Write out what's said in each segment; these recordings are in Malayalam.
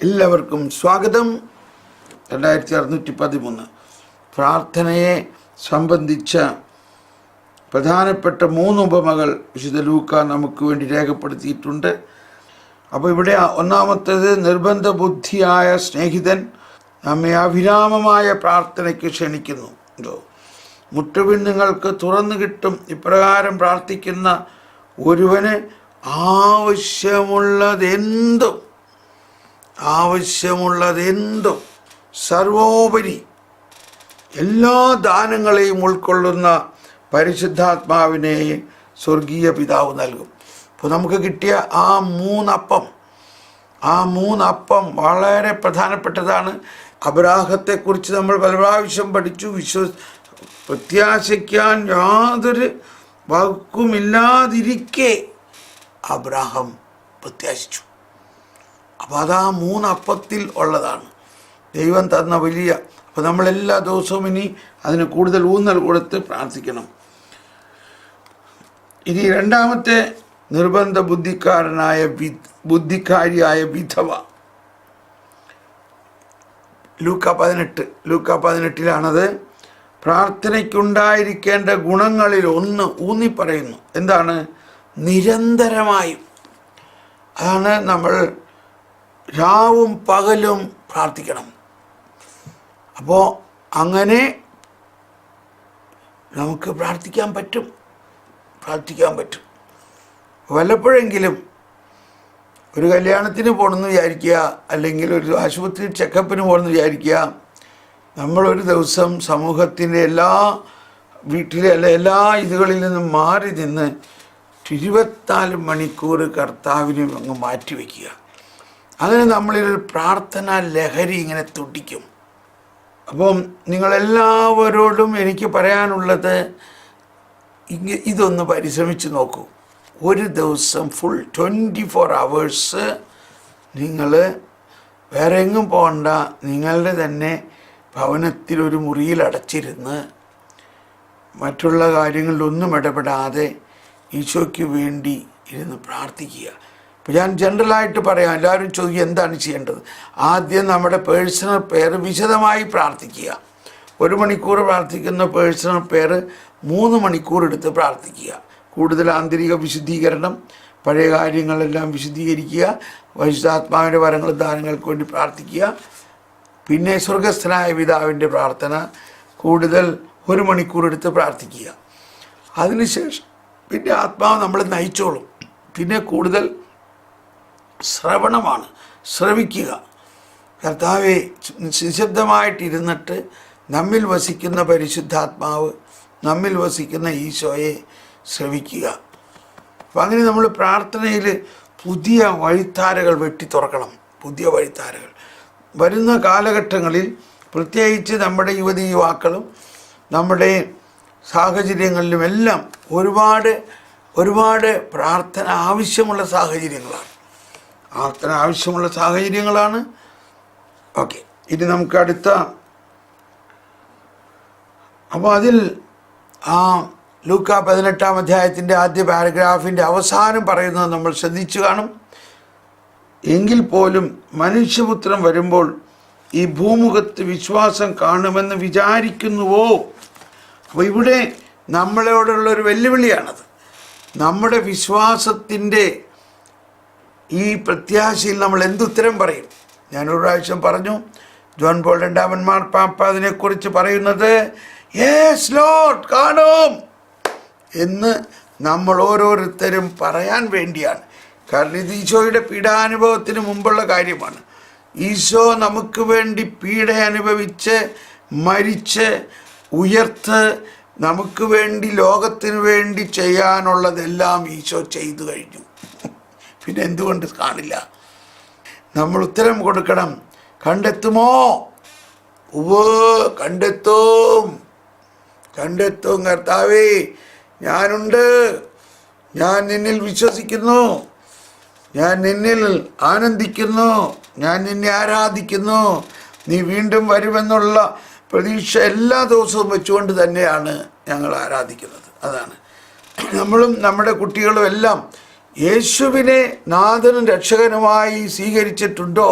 എല്ലാവർക്കും സ്വാഗതം. 2613 പ്രാർത്ഥനയെ സംബന്ധിച്ച പ്രധാനപ്പെട്ട 3 ഉപമകൾ വിശുദ്ധ ലൂക്ക നമുക്ക് വേണ്ടി രേഖപ്പെടുത്തിയിട്ടുണ്ട്. അപ്പോൾ ഇവിടെ ഒന്നാമത്തേത്, നിർബന്ധ ബുദ്ധിയായ സ്നേഹിതൻ നമ്മെ അവിരാമമായ പ്രാർത്ഥനയ്ക്ക് ക്ഷണിക്കുന്നു. മുട്ടുപിൻ നിങ്ങൾക്ക് തുറന്നു കിട്ടും. ഇപ്രകാരം പ്രാർത്ഥിക്കുന്ന ഒരുവന് ആവശ്യമുള്ളതെന്തും സർവോപരി എല്ലാ ദാനങ്ങളെയും ഉൾക്കൊള്ളുന്ന പരിശുദ്ധാത്മാവിനെ സ്വർഗീയ പിതാവ് നൽകും. അപ്പോൾ നമുക്ക് കിട്ടിയ ആ മൂന്നപ്പം വളരെ പ്രധാനപ്പെട്ടതാണ്. അബ്രാഹത്തെക്കുറിച്ച് നമ്മൾ പല പ്രാവശ്യം പഠിച്ചു. പ്രത്യാശിക്കാൻ യാതൊരു വകുമില്ലാതിരിക്കെ അബ്രാഹം പ്രത്യാശിച്ചു. അപ്പോൾ അതാ 3 അപ്പത്തിൽ ഉള്ളതാണ് ദൈവം തന്ന വലിയ. അപ്പോൾ നമ്മളെല്ലാ ദിവസവും ഇനി അതിന് കൂടുതൽ ഊന്നൽ കൊടുത്ത് പ്രാർത്ഥിക്കണം. ഇനി രണ്ടാമത്തെ, നിർബന്ധ ബുദ്ധിക്കാരിയായ വിധവ. ലൂക്ക 18 പ്രാർത്ഥനയ്ക്കുണ്ടായിരിക്കേണ്ട ഗുണങ്ങളിൽ ഒന്ന് ഊന്നി പറയുന്നു. എന്താണ്? നിരന്തരമായും. അതാണ് നമ്മൾ രാവും പകലും പ്രാർത്ഥിക്കണം. അപ്പോൾ അങ്ങനെ നമുക്ക് പ്രാർത്ഥിക്കാൻ പറ്റും. വല്ലപ്പോഴെങ്കിലും ഒരു കല്യാണത്തിന് പോകണമെന്ന് വിചാരിക്കുക, അല്ലെങ്കിൽ ഒരു ആശുപത്രി ചെക്കപ്പിന് പോകണമെന്ന് വിചാരിക്കുക. നമ്മളൊരു ദിവസം സമൂഹത്തിൻ്റെ വീട്ടിലെ എല്ലാ ഇതുകളിൽ നിന്നും മാറി നിന്ന് 24 മണിക്കൂർ കർത്താവിനെ അങ്ങ് മാറ്റിവെക്കുക. അങ്ങനെ നമ്മളിലൊരു പ്രാർത്ഥന ലഹരി ഇങ്ങനെ തുടിക്കും. അപ്പം നിങ്ങളെല്ലാവരോടും എനിക്ക് പറയാനുള്ളത്, ഇതൊന്ന് പരിശ്രമിച്ച് നോക്കൂ. ഒരു ദിവസം ഫുൾ 24 hours നിങ്ങൾ വേറെ എങ്ങും പോകണ്ട, നിങ്ങളുടെ തന്നെ ഭവനത്തിലൊരു മുറിയിൽ അടച്ചിരുന്ന് മറ്റുള്ള കാര്യങ്ങളിലൊന്നും ഇടപെടാതെ ഈശോയ്ക്ക് വേണ്ടി ഇരുന്ന് പ്രാർത്ഥിക്കുക. ഇപ്പോൾ ഞാൻ ജനറലായിട്ട് പറയാം, എല്ലാവരും ചോദിക്കുക എന്താണ് ചെയ്യേണ്ടത്. ആദ്യം നമ്മുടെ പേഴ്സണൽ പ്രെയർ വിശദമായി പ്രാർത്ഥിക്കുക. 1 മണിക്കൂർ പ്രാർത്ഥിക്കുന്ന പേഴ്സണൽ പ്രെയർ 3 മണിക്കൂർ എടുത്ത് പ്രാർത്ഥിക്കുക. കൂടുതൽ ആന്തരിക വിശുദ്ധീകരണം, പഴയ കാര്യങ്ങളെല്ലാം വിശുദ്ധീകരിക്കുക, പരിശുദ്ധാത്മാവിൻ്റെ വരങ്ങളും ദാനങ്ങൾക്ക് വേണ്ടി പ്രാർത്ഥിക്കുക. പിന്നെ സ്വർഗസ്ഥനായ പിതാവിൻ്റെ പ്രാർത്ഥന കൂടുതൽ 1 മണിക്കൂർ എടുത്ത് പ്രാർത്ഥിക്കുക. അതിനുശേഷം പിന്നെ ആത്മാവ് നമ്മളെ നയിച്ചോളും. പിന്നെ കൂടുതൽ ശ്രവണമാണ്, ശ്രവിക്കുക. കർത്താവെ നിശബ്ദമായിട്ടിരുന്നിട്ട് നമ്മിൽ വസിക്കുന്ന പരിശുദ്ധാത്മാവ്, നമ്മിൽ വസിക്കുന്ന ഈശോയെ ശ്രവിക്കുക. അപ്പം അങ്ങനെ നമ്മൾ പ്രാർത്ഥനയിൽ പുതിയ വഴിത്താരകൾ തുറക്കണം. പുതിയ വഴിത്താരകൾ വരുന്ന കാലഘട്ടങ്ങളിൽ, പ്രത്യേകിച്ച് നമ്മുടെ യുവതീ-യുവാക്കളും നമ്മുടെ സാഹചര്യങ്ങളിലുമെല്ലാം ഒരുപാട് പ്രാർത്ഥന ആവശ്യമുള്ള സാഹചര്യങ്ങളാണ്. ഓക്കെ, ഇനി നമുക്ക് അടുത്ത. അപ്പോൾ അതിൽ ലൂക്ക 18 ആദ്യ പാരഗ്രാഫിൻ്റെ അവസാനം പറയുന്നത് നമ്മൾ ശ്രദ്ധിച്ചു കാണും. എങ്കിൽ പോലും മനുഷ്യപുത്രൻ വരുമ്പോൾ ഈ ഭൂമുഖത്ത് വിശ്വാസം കാണുമെന്ന് വിചാരിക്കുന്നുവോ? അപ്പോൾ ഇവിടെ നമ്മളോടുള്ളൊരു വെല്ലുവിളിയാണത്. നമ്മുടെ വിശ്വാസത്തിൻ്റെ ഈ പ്രത്യാശയിൽ നമ്മൾ എന്തുത്തരം പറയും? ഞാനൊരു പ്രാവശ്യം പറഞ്ഞു, ജോൺ പോൾ 2 മാർപ്പാപ്പ അതിനെക്കുറിച്ച് പറയുന്നത് യെസ് ലോർഡ്, കാണും എന്ന് നമ്മൾ ഓരോരുത്തരും പറയാൻ വേണ്ടിയാണ്. കാരണം ഇത് ഈശോയുടെ പീഡാനുഭവത്തിന് മുമ്പുള്ള കാര്യമാണ്. ഈശോ നമുക്ക് വേണ്ടി പീഡ അനുഭവിച്ച് മരിച്ച് ഉയർത്ത് നമുക്ക് വേണ്ടി, ലോകത്തിന് വേണ്ടി ചെയ്യാനുള്ളതെല്ലാം ഈശോ ചെയ്തു കഴിഞ്ഞു. പിന്നെ എന്തുകൊണ്ട് കാണില്ല? നമ്മൾ ഉത്തരം കൊടുക്കണം. കണ്ടെത്തുമോ? കണ്ടെത്തും കർത്താവേ, ഞാനുണ്ട്, ഞാൻ നിന്നിൽ വിശ്വസിക്കുന്നു, ഞാൻ നിന്നിൽ ആനന്ദിക്കുന്നു, ഞാൻ നിന്നെ ആരാധിക്കുന്നു, നീ വീണ്ടും വരുമെന്നുള്ള പ്രതീക്ഷ എല്ലാ ദിവസവും വെച്ചുകൊണ്ട് തന്നെയാണ് ഞങ്ങൾ ആരാധിക്കുന്നത്. അതാണ് നമ്മളും നമ്മുടെ കുട്ടികളും എല്ലാം യേശുവിനെ നാഥനും രക്ഷകനുമായി സ്വീകരിച്ചിട്ടുണ്ടോ?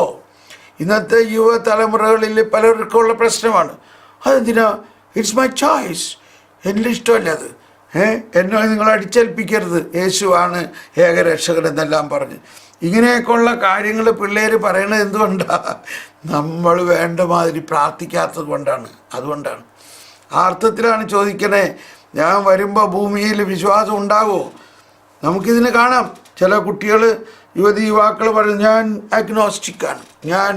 ഇന്നത്തെ യുവതലമുറകളിൽ പലർക്കുള്ള പ്രശ്നമാണ്. അതെന്തിനാ? ഇറ്റ്സ് മൈ ചോയ്സ്, എൻ്റെ ഇഷ്ടമല്ല അത്. എന്നെ നിങ്ങൾ അടിച്ചേൽപ്പിക്കരുത്, യേശുവാണ് ഏകരക്ഷകൻ എന്നെല്ലാം പറഞ്ഞ് ഇങ്ങനെയൊക്കെയുള്ള കാര്യങ്ങൾ പിള്ളേർ പറയണത് എന്തുകൊണ്ടാണ്? നമ്മൾ വേണ്ട മാതിരി പ്രാർത്ഥിക്കാത്തത് കൊണ്ടാണ്. അതുകൊണ്ടാണ്. ആ അർത്ഥത്തിലാണ് ചോദിക്കണേ, ഞാൻ വരുമ്പോൾ ഭൂമിയിൽ വിശ്വാസം ഉണ്ടാകുമോ? നമുക്കിതിന് കാണാം. ചില കുട്ടികൾ, യുവാക്കൾ പറയും, ഞാൻ അഗ്നോസ്റ്റിക്കാണ്, ഞാൻ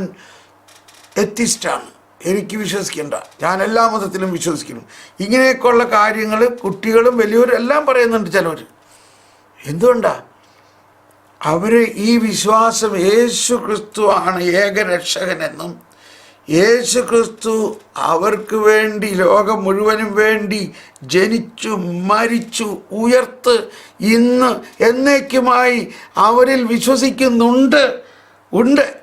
എത്തിസ്റ്റാണ്, എനിക്ക് വിശ്വസിക്കേണ്ട, ഞാൻ എല്ലാ മതത്തിലും വിശ്വസിക്കണം. ഇങ്ങനെയൊക്കെയുള്ള കാര്യങ്ങൾ കുട്ടികളും വലിയവരും എല്ലാം പറയുന്നുണ്ട് ചിലവർ. എന്തുകൊണ്ടാണ്? അവർ ഈ വിശ്വാസം യേശു ക്രിസ്തു ആണ് ഏകരക്ഷകനെന്നും യേശു ക്രിസ്തു അവർക്ക് വേണ്ടി, ലോകം മുഴുവനും വേണ്ടി ജനിച്ചു, മരിച്ചു, ഉയർത്ത്, ഇന്ന് എന്നേക്കുമായി അവരിൽ വിശ്വസിക്കുന്നുണ്ട്.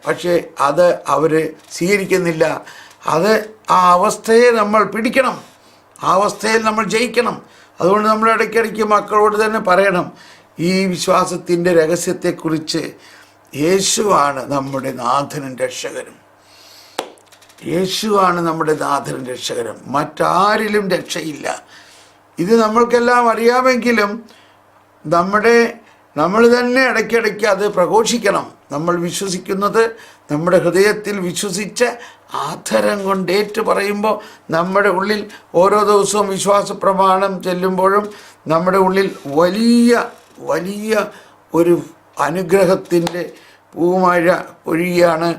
പക്ഷേ അത് അവർ സ്വീകരിക്കുന്നില്ല. ആ അവസ്ഥയെ നമ്മൾ പിടിക്കണം, ആ അവസ്ഥയിൽ നമ്മൾ ജയിക്കണം. അതുകൊണ്ട് നമ്മൾ ഇടയ്ക്കിടയ്ക്ക് മക്കളോട് തന്നെ പറയണം, ഈ വിശ്വാസത്തിൻ്റെ രഹസ്യത്തെക്കുറിച്ച്. യേശുവാണ് നമ്മുടെ നാഥനും രക്ഷകനും. യേശുവാണ് നമ്മുടെ നാഥനും രക്ഷകനും. മറ്റാരിലും രക്ഷയില്ല. ഇത് നമ്മൾക്കെല്ലാം അറിയാമെങ്കിലും നമ്മൾ തന്നെ ഇടയ്ക്കിടയ്ക്ക് അത് പ്രഘോഷിക്കണം. നമ്മൾ വിശ്വസിക്കുന്നത് നമ്മുടെ ഹൃദയത്തിൽ വിശ്വസിച്ച് ആധരം കൊണ്ട് ഏറ്റു പറയുമ്പോൾ നമ്മുടെ ഉള്ളിൽ ഓരോ ദിവസവും വിശ്വാസ പ്രമാണം ചെല്ലുമ്പോഴും നമ്മുടെ ഉള്ളിൽ വലിയ വലിയ ഒരു അനുഗ്രഹത്തിൻ്റെ പൂമഴ പൊഴിയാണ്.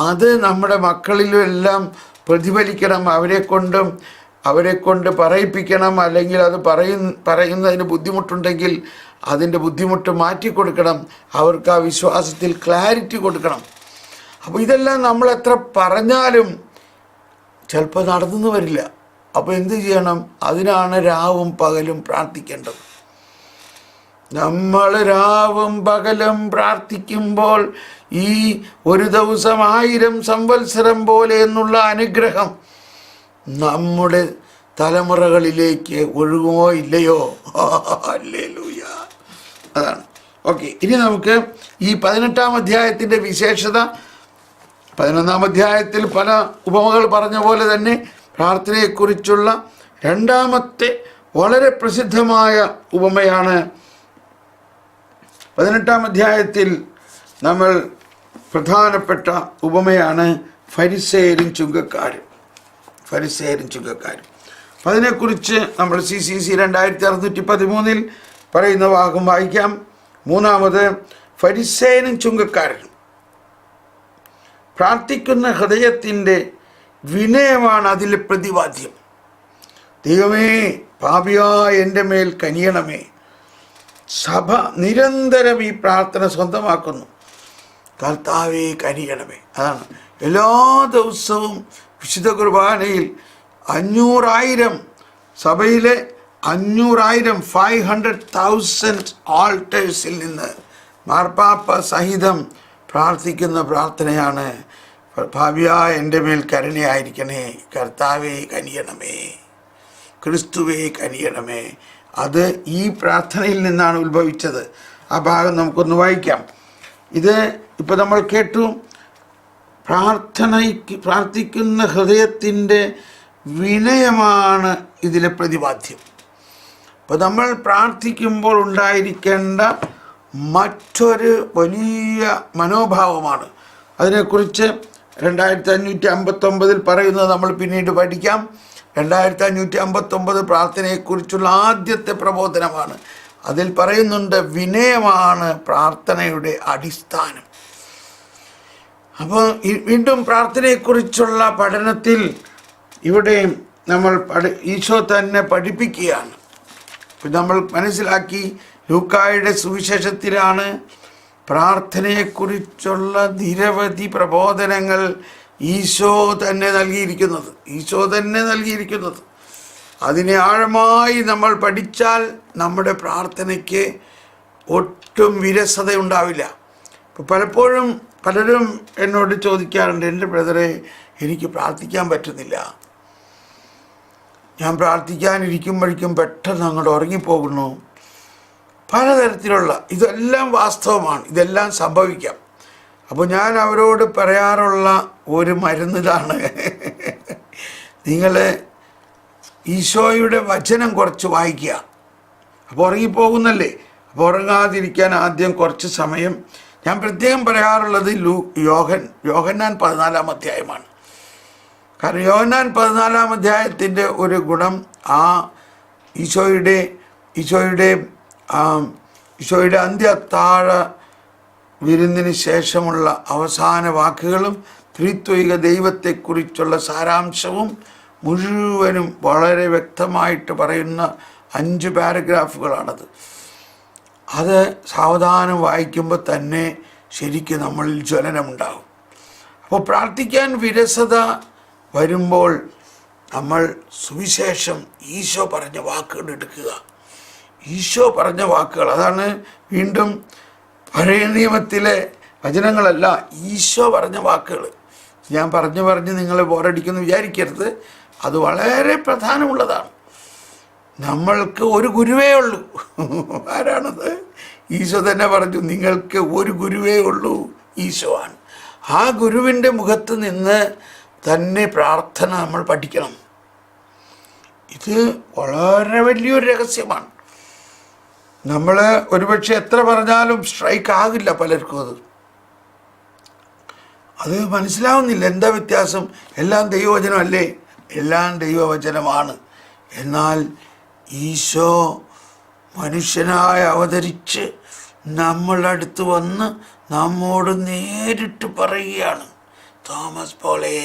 അത് നമ്മുടെ മക്കളിലും എല്ലാം പ്രതിഫലിക്കണം. അവരെ കൊണ്ട് പറയിപ്പിക്കണം. അല്ലെങ്കിൽ അത് പറയുന്നതിന് ബുദ്ധിമുട്ടുണ്ടെങ്കിൽ അതിൻ്റെ ബുദ്ധിമുട്ട് മാറ്റിക്കൊടുക്കണം. അവർക്ക് ആ വിശ്വാസത്തിൽ ക്ലാരിറ്റി കൊടുക്കണം. അപ്പോൾ ഇതെല്ലാം നമ്മൾ എത്ര പറഞ്ഞാലും ചിലപ്പോൾ നടന്നു വരില്ല. അപ്പോൾ എന്ത് ചെയ്യണം? അതിനാണ് രാവും പകലും പ്രാർത്ഥിക്കേണ്ടത്. നമ്മൾ രാവും പകലും പ്രാർത്ഥിക്കുമ്പോൾ ഈ ഒരു ദിവസം 1000 സംവത്സരം പോലെ എന്നുള്ള അനുഗ്രഹം നമ്മുടെ തലമുറകളിലേക്ക് ഒഴുകുമോ ഇല്ലയോ? ഹല്ലേലൂയ. അതാണ്. ഓക്കെ, ഇനി നമുക്ക് ഈ 18-ാം അധ്യായത്തിൻ്റെ വിശേഷത. 11-ാം അധ്യായത്തിൽ പല ഉപമകൾ പറഞ്ഞ പോലെ തന്നെ പ്രാർത്ഥനയെക്കുറിച്ചുള്ള രണ്ടാമത്തെ വളരെ പ്രസിദ്ധമായ ഉപമയാണ് 18-ാം അധ്യായത്തിൽ നമ്മൾ പ്രധാനപ്പെട്ട ഉപമയാണ് ഫരിസേയരും ചുങ്കക്കാരും. അപ്പം അതിനെക്കുറിച്ച് നമ്മൾ CCC 2613 പറയുന്ന ഭാഗം വായിക്കാം. 3-ാമത്, ഫരിസേയനും ചുങ്കക്കാരനും. പ്രാർത്ഥിക്കുന്ന ഹൃദയത്തിൻ്റെ വിനയമാണ് അതിലെ പ്രതിവാദ്യം. ദൈവമേ, പാപിയായ എൻ്റെ മേൽ കനിയണമേ. സഭ നിരന്തരം ഈ പ്രാർത്ഥന സ്വന്തമാക്കുന്നു. കർത്താവേ കനിയണമേ. അതാണ് എല്ലാ ദിവസവും വിശുദ്ധ കുർബാനയിൽ 500,000 സഭയിലെ 500,000 500,000 ആൾട്ടേഴ്സിൽ നിന്ന് മാർപ്പാപ്പ സഹിതം പ്രാർത്ഥിക്കുന്ന പ്രാർത്ഥനയാണ്, ഭാവിയായ എൻ്റെ മേൽ കരുണയായിരിക്കണേ, കർത്താവേ കനിയണമേ, ക്രിസ്തുവേ കനിയണമേ. അത് ഈ പ്രാർത്ഥനയിൽ നിന്നാണ് ഉത്ഭവിച്ചത്. ആ ഭാഗം നമുക്കൊന്ന് വായിക്കാം. ഇത് ഇപ്പോൾ നമ്മൾ കേട്ടു. പ്രാർത്ഥിക്കുന്ന ഹൃദയത്തിൻ്റെ വിനയമാണ് ഇതിലെ പ്രതിപാദ്യം. അപ്പോൾ നമ്മൾ പ്രാർത്ഥിക്കുമ്പോൾ ഉണ്ടായിരിക്കേണ്ട മറ്റൊരു വലിയ മനോഭാവമാണ്. അതിനെക്കുറിച്ച് 2559 പറയുന്നത് നമ്മൾ പിന്നീട് പഠിക്കാം. 2559 പ്രാർത്ഥനയെക്കുറിച്ചുള്ള ആദ്യത്തെ പ്രബോധനമാണ്. അതിൽ പറയുന്നുണ്ട്, വിനയമാണ് പ്രാർത്ഥനയുടെ അടിസ്ഥാനം. അപ്പോൾ വീണ്ടും പ്രാർത്ഥനയെക്കുറിച്ചുള്ള പഠനത്തിൽ ഇവിടെ നമ്മൾ ഈശോ തന്നെ പഠിപ്പിക്കുകയാണ്. നമ്മൾ മനസ്സിലാക്കി, ലൂക്കായുടെ സുവിശേഷത്തിലാണ് പ്രാർത്ഥനയെക്കുറിച്ചുള്ള നിരവധി പ്രബോധനങ്ങൾ ഈശോ തന്നെ നൽകിയിരിക്കുന്നത്. അതിനെ ആഴമായി നമ്മൾ പഠിച്ചാൽ നമ്മുടെ പ്രാർത്ഥനയ്ക്ക് ഒട്ടും വിരസത ഉണ്ടാവില്ല. ഇപ്പോൾ പലപ്പോഴും പലരും എന്നോട് ചോദിക്കാറുണ്ട്, എൻ്റെ ബ്രദറെ, എനിക്ക് പ്രാർത്ഥിക്കാൻ പറ്റുന്നില്ല, ഞാൻ പ്രാർത്ഥിക്കാനിരിക്കുമ്പോഴേക്കും പെട്ടെന്ന് അങ്ങോട്ട് ഉറങ്ങിപ്പോകുന്നു. പലതരത്തിലുള്ള, ഇതെല്ലാം വാസ്തവമാണ്, ഇതെല്ലാം സംഭവിക്കാം. അപ്പോൾ ഞാൻ അവരോട് പറയാറുള്ള ഒരു മരുന്ന് ഇതാണ്. നിങ്ങൾ ഈശോയുടെ വചനം കുറച്ച് വായിക്കുക. അപ്പോൾ ഉറങ്ങിപ്പോകുന്നല്ലേ. അപ്പോൾ ഉറങ്ങാതിരിക്കാൻ ആദ്യം കുറച്ച് സമയം ഞാൻ പ്രത്യേകം പറയാറുള്ളത് യോഹന്നാൻ 14 അധ്യായമാണ്. കാരണം യോഹന്നാൻ 14 അധ്യായത്തിൻ്റെ ഒരു ഗുണം ആ ഈശോയുടെ അന്ത്യത്താഴ വിരുന്നിന് ശേഷമുള്ള അവസാന വാക്കുകളും ത്രിത്വൈക ദൈവത്തെക്കുറിച്ചുള്ള സാരാംശവും മുഴുവനും വളരെ വ്യക്തമായിട്ട് പറയുന്ന 5 പാരഗ്രാഫുകളാണത്. അത് സാവധാനം വായിക്കുമ്പോൾ തന്നെ ശരിക്കും നമ്മളിൽ ജ്വലനമുണ്ടാകും. അപ്പോൾ പ്രാർത്ഥിക്കാൻ വിരസത വരുമ്പോൾ നമ്മൾ സുവിശേഷം ഈശോ പറഞ്ഞ വാക്കുകൾ എടുക്കുക. ഈശോ പറഞ്ഞ വാക്കുകൾ, അതാണ് വീണ്ടും പഴയ നിയമത്തിലെ വചനങ്ങളല്ല, ഈശോ പറഞ്ഞ വാക്കുകൾ. ഞാൻ പറഞ്ഞ് നിങ്ങളെ ബോറടിക്കുമെന്ന് വിചാരിക്കരുത്. അത് വളരെ പ്രധാനമുള്ളതാണ്. നമ്മൾക്ക് ഒരു ഗുരുവേ ഉള്ളൂ. ആരാണത്? ഈശോ തന്നെ പറഞ്ഞു, നിങ്ങൾക്ക് ഒരു ഗുരുവേ ഉള്ളൂ, ഈശോ ആണ്. ആ ഗുരുവിൻ്റെ മുഖത്ത് നിന്ന് തന്നെ പ്രാർത്ഥന നമ്മൾ പഠിക്കണം. ഇത് വളരെ വലിയൊരു രഹസ്യമാണ്. നമ്മൾ ഒരുപക്ഷെ എത്ര പറഞ്ഞാലും സ്ട്രൈക്ക് ആകില്ല പലർക്കും. അത് മനസ്സിലാവുന്നില്ല. എന്താ വ്യത്യാസം? എല്ലാം ദൈവവചനമല്ലേ? എല്ലാം ദൈവവചനമാണ്. എന്നാൽ ഈശോ മനുഷ്യനായി അവതരിച്ച് നമ്മളുടെ അടുത്ത് വന്ന് നമ്മോട് നേരിട്ട് പറയുകയാണ്, തോമസ് പോലെ.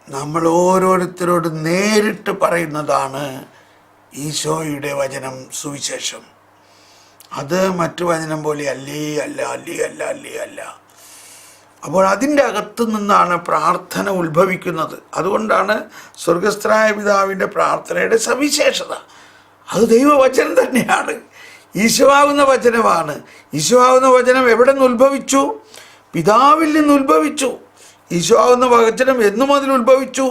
നമ്മൾ ഓരോരുത്തരോട് നേരിട്ട് പറയുന്നതാണ് ഈശോയുടെ വചനം, സുവിശേഷം. അത് മറ്റു വചനം പോലെ അല്ല. അപ്പോൾ അതിൻ്റെ അകത്തു നിന്നാണ് പ്രാർത്ഥന ഉത്ഭവിക്കുന്നത്. അതുകൊണ്ടാണ് സ്വർഗസ്ഥനായ പിതാവിൻ്റെ പ്രാർത്ഥനയുടെ സവിശേഷത. അത് ദൈവവചനം തന്നെയാണ്, ഈശോയാകുന്ന വചനമാണ്. ഈശോയാകുന്ന വചനം എവിടെ നിന്ന് ഉത്ഭവിച്ചു? പിതാവിൽ നിന്ന് ഉത്ഭവിച്ചു. ഈശോയാകുന്ന വചനം എന്നു മുതൽ ഉത്ഭവിച്ചു?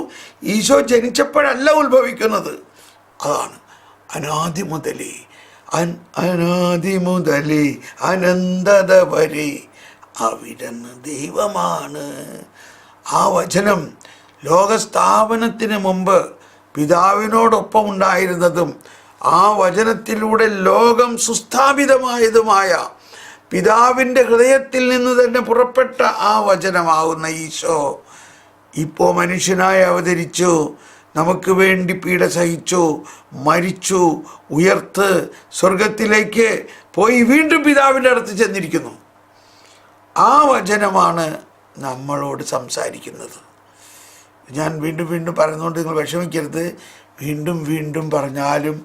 ഈശോ ജനിച്ചപ്പോഴല്ല ഉത്ഭവിക്കുന്നത്. അതാണ് അനാദി മുതലേ അനന്തത വരെ അവിടുന്ന് ദൈവമാണ്. ആ വചനം ലോകസ്ഥാപനത്തിന് മുമ്പ് പിതാവിനോടൊപ്പം ഉണ്ടായിരുന്നതും ആ വചനത്തിലൂടെ ലോകം സുസ്ഥാപിതമായതുമായ പിതാവിൻ്റെ ഹൃദയത്തിൽ നിന്ന് തന്നെ പുറപ്പെട്ട ആ വചനമാകുന്ന ഈശോ ഇപ്പോൾ മനുഷ്യനായി അവതരിച്ചു, നമുക്ക് വേണ്ടി പീഡ സഹിച്ചു, മരിച്ചു, ഉയർത്ത് സ്വർഗത്തിലേക്ക് പോയി വീണ്ടും പിതാവിൻ്റെ അടുത്ത് ചെന്നിരിക്കുന്നു. ആ വചനമാണ് നമ്മളോട് സംസാരിക്കുന്നത്. ഞാൻ വീണ്ടും പറയുന്നതുകൊണ്ട് നിങ്ങൾ വിഷമിക്കരുത്. വീണ്ടും പറഞ്ഞാലും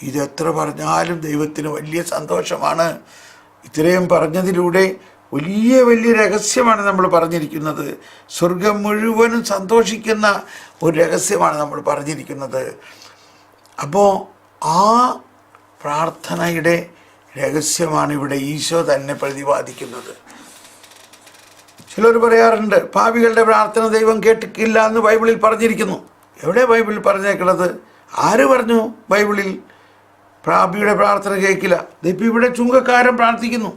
ഇതെത്ര പറഞ്ഞാലും ദൈവത്തിന് വലിയ സന്തോഷമാണ്. ഇത്രയും പറഞ്ഞതിലൂടെ വലിയ രഹസ്യമാണ് നമ്മൾ പറഞ്ഞിരിക്കുന്നത്. സ്വർഗം മുഴുവനും സന്തോഷിക്കുന്ന ഒരു രഹസ്യമാണ് നമ്മൾ പറഞ്ഞിരിക്കുന്നത്. അപ്പോൾ ആ പ്രാർത്ഥനയുടെ രഹസ്യമാണ് ഇവിടെ ഈശോ തന്നെ പ്രതിപാദിക്കുന്നത്. ചിലർ പറയാറുണ്ട്, പാപികളുടെ പ്രാർത്ഥന ദൈവം കേട്ടിട്ടില്ല എന്ന് ബൈബിളിൽ പറഞ്ഞിരിക്കുന്നു. എവിടെ ബൈബിളിൽ പറഞ്ഞേക്കുന്നത്? ആര് പറഞ്ഞു ബൈബിളിൽ പാപിയുടെ പ്രാർത്ഥന കേൾക്കില്ല? ഇതിപ്പോൾ ഇവിടെ ചുങ്കക്കാരൻ പ്രാർത്ഥിക്കുന്നു.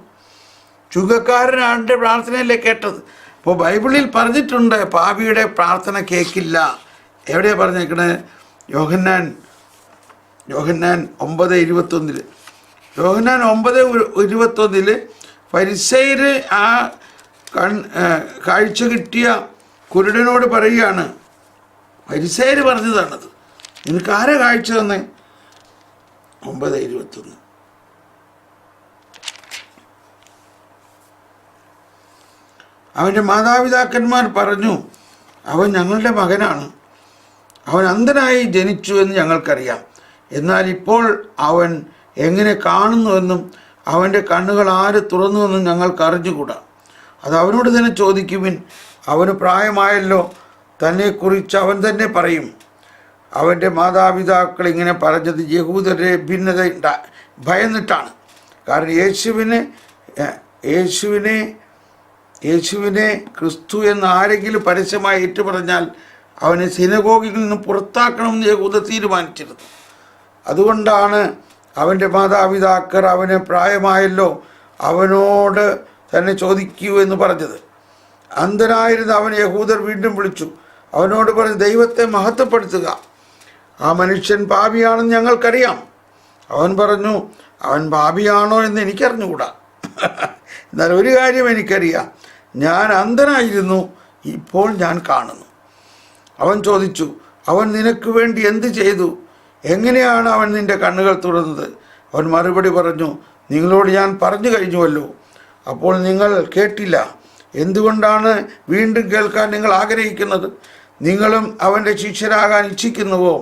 ചുങ്കക്കാരനാണ് പ്രാർത്ഥനയല്ലേ കേട്ടത്. അപ്പോൾ ബൈബിളിൽ പറഞ്ഞിട്ടുണ്ട് പാപിയുടെ പ്രാർത്ഥന കേൾക്കില്ല. എവിടെയാണ് പറഞ്ഞേക്കണേ? യോഹന്നാൻ 9:21. യോഹന്നാൻ 9:21 ഫരിസേയർ ആ കാഴ്ച കിട്ടിയ കുരുടനോട് പറയുകയാണ്. ഫരിസേയർ പറഞ്ഞതാണത്. നിനക്ക് ആരാ കാഴ്ച തന്നെ? 9:21. അവൻ്റെ മാതാപിതാക്കന്മാർ പറഞ്ഞു, അവൻ ഞങ്ങളുടെ മകനാണ്, അവൻ അന്ധനായി ജനിച്ചു എന്ന് ഞങ്ങൾക്കറിയാം. എന്നാൽ ഇപ്പോൾ അവൻ എങ്ങനെ കാണുന്നുവെന്നും അവൻ്റെ കണ്ണുകൾ ആര് തുറന്നുവെന്നും ഞങ്ങൾക്ക് അറിഞ്ഞുകൂടാ. അത് അവനോട് തന്നെ ചോദിക്കുവിൻ. അവന് പ്രായമായല്ലോ, തന്നെക്കുറിച്ച് അവൻ തന്നെ പറയും. അവൻ്റെ മാതാപിതാക്കൾ ഇങ്ങനെ പറഞ്ഞത് യഹൂദരെ ഭിന്നത ഭയന്നിട്ടാണ്. കാരണം യേശുവിനെ ക്രിസ്തു എന്ന് ആരെങ്കിലും പരസ്യമായി ഏറ്റുപറഞ്ഞാൽ അവനെ സിനഗോഗിൽ നിന്ന് പുറത്താക്കണമെന്ന് യഹൂദർ തീരുമാനിച്ചിരുന്നു. അതുകൊണ്ടാണ് അവൻ്റെ മാതാപിതാക്കൾ അവന് പ്രായമായല്ലോ, അവനോട് തന്നെ ചോദിക്കൂ എന്ന് പറഞ്ഞത്. അന്ധനായിരുന്ന അവൻ യഹൂദർ വീണ്ടും വിളിച്ചു അവനോട് പറഞ്ഞു, ദൈവത്തെ മഹത്വപ്പെടുത്തുക. ആ മനുഷ്യൻ പാപിയാണെന്ന് ഞങ്ങൾക്കറിയാം. അവൻ പറഞ്ഞു, അവൻ പാപിയാണോ എന്ന് എനിക്കറിഞ്ഞുകൂടാ. എന്നാൽ ഒരു കാര്യം എനിക്കറിയാം, ഞാൻ അന്ധനായിരുന്നു, ഇപ്പോൾ ഞാൻ കാണുന്നു. അവൻ ചോദിച്ചു, അവൻ നിനക്ക് വേണ്ടി എന്ത് ചെയ്തു? എങ്ങനെയാണ് അവൻ നിന്റെ കണ്ണുകൾ തുറന്നത്? അവൻ മറുപടി പറഞ്ഞു, നിങ്ങളോട് ഞാൻ പറഞ്ഞു കഴിഞ്ഞുവല്ലോ, അപ്പോൾ നിങ്ങൾ കേട്ടില്ല. എന്തുകൊണ്ടാണ് വീണ്ടും കേൾക്കാൻ നിങ്ങൾ ആഗ്രഹിക്കുന്നത്? നിങ്ങളും അവൻ്റെ ശിഷ്യരാകാൻ ഇച്ഛിക്കുന്നുവോ?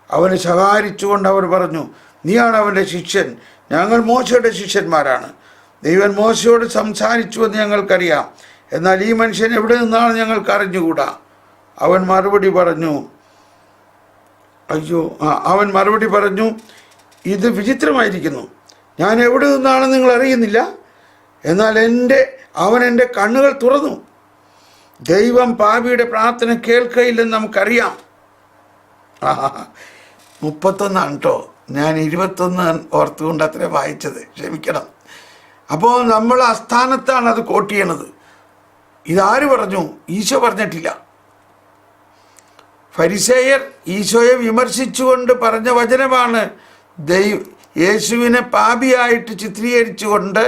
അവന് ശകാരിച്ചുകൊണ്ട് അവർ പറഞ്ഞു, നീയാണ് അവൻ്റെ ശിഷ്യൻ, ഞങ്ങൾ മോശയുടെ ശിഷ്യന്മാരാണ്. ദൈവം മോശയോട് സംസാരിച്ചുവെന്ന് ഞങ്ങൾക്കറിയാം, എന്നാൽ ഈ മനുഷ്യൻ എവിടെ നിന്നാണ് ഞങ്ങൾക്ക് അറിഞ്ഞുകൂടാ. അവൻ മറുപടി പറഞ്ഞു, ഇത് വിചിത്രമായിരിക്കുന്നു. ഞാൻ എവിടെ നിന്നാണെന്ന് നിങ്ങൾ അറിയുന്നില്ല, എന്നാൽ അവൻ എൻ്റെ കണ്ണുകൾ തുറന്നു. ദൈവം പാപിയുടെ പ്രാർത്ഥന കേൾക്കയില്ലെന്ന് നമുക്കറിയാം. 31 കേട്ടോ, ഞാൻ 21 ഓർത്തുകൊണ്ട് അത്ര വായിച്ചത്, ക്ഷമിക്കണം. അപ്പോൾ നമ്മൾ അസ്ഥാനത്താണ് അത് കോട്ട് ചെയ്യണത്. ഇതാര് പറഞ്ഞു? ഈശോ പറഞ്ഞിട്ടില്ല. ഫരിസേയർ ഈശോയെ വിമർശിച്ചുകൊണ്ട് പറഞ്ഞ വചനമാണ്. യേശുവിനെ പാപിയായിട്ട് ചിത്രീകരിച്ചുകൊണ്ട്,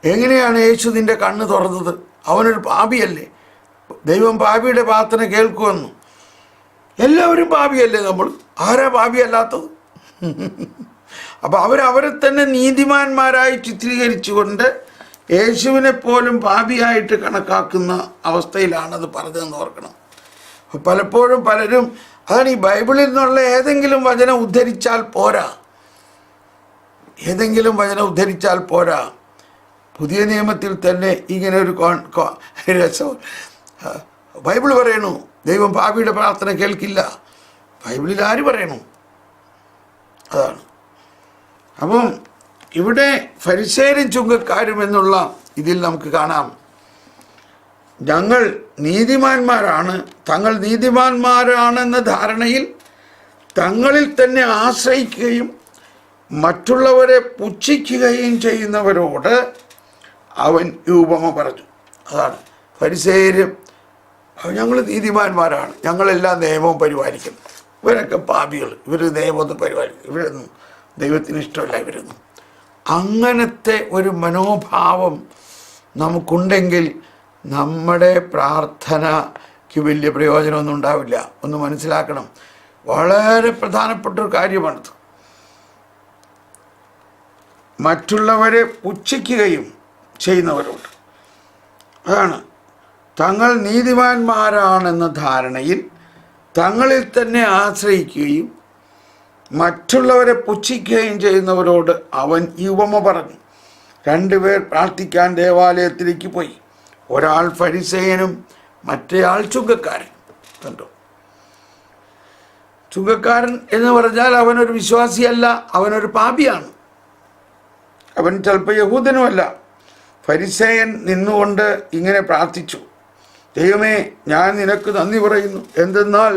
എങ്ങനെയാണ് യേശു നിൻ്റെ കണ്ണ് തുറന്നത്? അവനൊരു പാപിയല്ലേ, ദൈവം പാപിയുടെ പ്രാർത്ഥന കേൾക്കുമെന്നു. എല്ലാവരും പാപിയല്ലേ? നമ്മൾ ആരാ പാപിയല്ലാത്തത്? അപ്പോൾ അവരെ തന്നെ നീതിമാന്മാരായി ചിത്രീകരിച്ചുകൊണ്ട് യേശുവിനെ പോലും പാപിയായിട്ട് കണക്കാക്കുന്ന അവസ്ഥയിലാണത് പറഞ്ഞതെന്ന് ഓർക്കണം. പലപ്പോഴും പലരും അതാണ്, ഈ ബൈബിളിൽ നിന്നുള്ള ഏതെങ്കിലും വചനം ഉദ്ധരിച്ചാൽ പോരാ. പുതിയ നിയമത്തിൽ തന്നെ ഇങ്ങനെ ഒരു രസം ബൈബിൾ പറയണു, ദൈവം പാപിയുടെ പ്രാർത്ഥന കേൾക്കില്ല. ബൈബിളിൽ ആര് പറയണു? അതാണ്. അപ്പം ഇവിടെ ഫരിസേയരും ചുങ്കക്കാരും എന്നുള്ള ഇതിൽ നമുക്ക് കാണാം, ഞങ്ങൾ നീതിമാന്മാരാണ്, തങ്ങൾ നീതിമാന്മാരാണെന്ന ധാരണയിൽ തങ്ങളിൽ തന്നെ ആശ്രയിക്കുകയും മറ്റുള്ളവരെ പുച്ഛിക്കുകയും ചെയ്യുന്നവരോട് അവൻ ഈ ഉപമ പറഞ്ഞു. അതാണ് ഫരിസേയരും, ഞങ്ങൾ നീതിമാന്മാരാണ്, ഞങ്ങളെല്ലാം നിയമവും പരിപാലിക്കുന്നു, ഇവരൊക്കെ പാപികൾ, ഇവർ നിയമമൊന്നും പരിപാലിക്കും, ഇവരൊന്നും ദൈവത്തിന് ഇഷ്ടമല്ല, ഇവരൊന്നും. അങ്ങനത്തെ ഒരു മനോഭാവം നമുക്കുണ്ടെങ്കിൽ നമ്മുടെ പ്രാർത്ഥനയ്ക്ക് വലിയ പ്രയോജനമൊന്നും ഉണ്ടാവില്ല. ഒന്ന് മനസ്സിലാക്കണം, വളരെ പ്രധാനപ്പെട്ടൊരു കാര്യമാണത്. മറ്റുള്ളവരെ പുച്ഛിക്കുകയും ചെയ്യുന്നവരോട്, അതാണ് തങ്ങൾ നീതിമാന്മാരാണെന്ന ധാരണയിൽ തങ്ങളിൽ തന്നെ ആശ്രയിക്കുകയും മറ്റുള്ളവരെ പുച്ഛിക്കുകയും ചെയ്യുന്നവരോട് അവൻ ഈ ഉപമ പറഞ്ഞു. 2 പേർ പ്രാർത്ഥിക്കാൻ ദേവാലയത്തിലേക്ക് പോയി. ഒരാൾ ഫരിസേയനും മറ്റേയാൾ ചുങ്കക്കാരൻ. കണ്ടോ, ചുങ്കക്കാരൻ എന്ന് പറഞ്ഞാൽ അവനൊരു വിശ്വാസിയല്ല, അവനൊരു പാപിയാണ്. അവൻ ചിലപ്പോൾ യഹൂദനുമല്ല. ഫരിസേയൻ നിന്നുകൊണ്ട് ഇങ്ങനെ പ്രാർത്ഥിച്ചു, ദൈവമേ, ഞാൻ നിനക്ക് നന്ദി പറയുന്നു, എന്തെന്നാൽ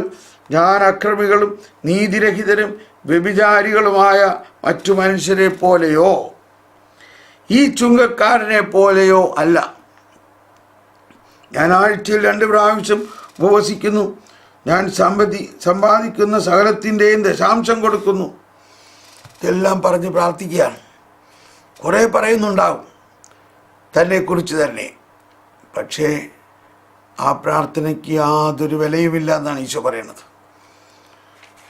ഞാൻ അക്രമികളും നീതിരഹിതരും വ്യഭിചാരികളുമായ മറ്റു മനുഷ്യരെ പോലെയോ ഈ ചുങ്കക്കാരനെ പോലെയോ അല്ല. ഞാൻ ആഴ്ചയിൽ 2 പ്രാവശ്യം ഉപവസിക്കുന്നു, ഞാൻ സമ്പാദിക്കുന്ന സകലത്തിൻ്റെയും ദശാംശം കൊടുക്കുന്നു. ഇതെല്ലാം പറഞ്ഞ് പ്രാർത്ഥിക്കുകയാണ്. കുറേ പറയുന്നുണ്ടാവും തന്നെക്കുറിച്ച് തന്നെ, പക്ഷേ ആ പ്രാർത്ഥനയ്ക്ക് യാതൊരു വിലയുമില്ല എന്നാണ് ഈശോ പറയുന്നത്.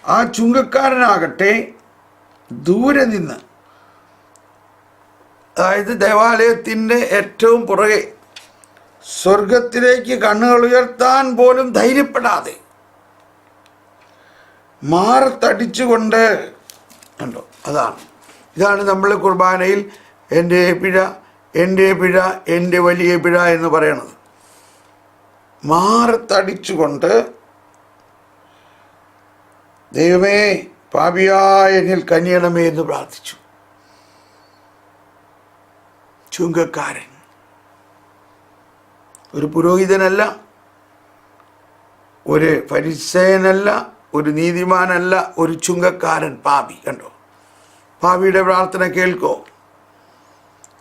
ആ ചുങ്കക്കാരനാകട്ടെ ദൂരെ നിന്ന്, അതായത് ദേവാലയത്തിൻ്റെ ഏറ്റവും പുറകെ, സ്വർഗത്തിലേക്ക് കണ്ണുകൾ ഉയർത്താൻ പോലും ധൈര്യപ്പെടാതെ മാറത്തടിച്ചുകൊണ്ട്, കണ്ടോ, ഇതാണ് നമ്മൾ കുർബാനയിൽ എൻ്റെ പിഴ, എൻ്റെ വലിയ പിഴ എന്ന് പറയണത്. മാറത്തടിച്ചുകൊണ്ട്, ദൈവമേ പാപിയായ എന്നിൽ കനിയണമേ എന്ന് പ്രാർത്ഥിച്ചു. ചുങ്കക്കാരൻ ഒരു പുരോഹിതനല്ല, ഒരു ഫരിസേയനല്ല, ഒരു നീതിമാനല്ല, ഒരു ചുങ്കക്കാരൻ, പാപി. കണ്ടോ, പാപിയുടെ പ്രാർത്ഥന കേൾക്കോ?